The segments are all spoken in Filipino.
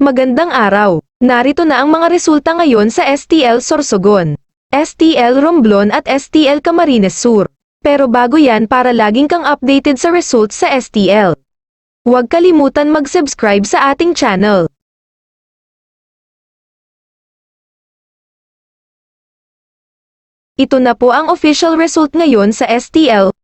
Magandang araw! Narito na ang mga resulta ngayon sa STL Sorsogon, STL Romblon at STL Camarines Sur. Pero bago yan, para laging kang updated sa results sa STL, huwag kalimutan mag-subscribe sa ating channel. Ito na po ang official result ngayon sa STL.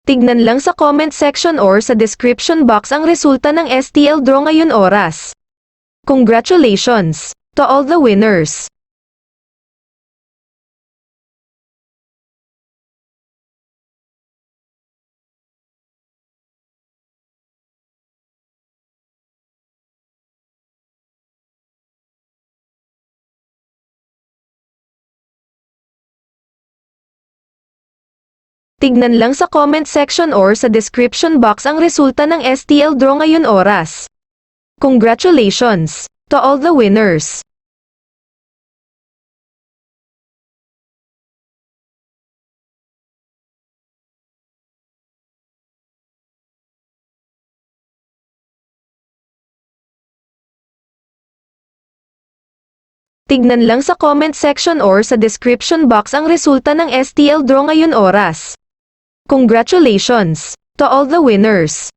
Tignan lang sa comment section or sa description box ang resulta ng STL draw ngayon oras. Congratulations to all the winners! Tignan lang sa comment section or sa description box ang resulta ng STL draw ngayon oras. Congratulations to all the winners! Tignan lang sa comment section or sa description box ang resulta ng STL draw ngayon oras. Congratulations to all the winners!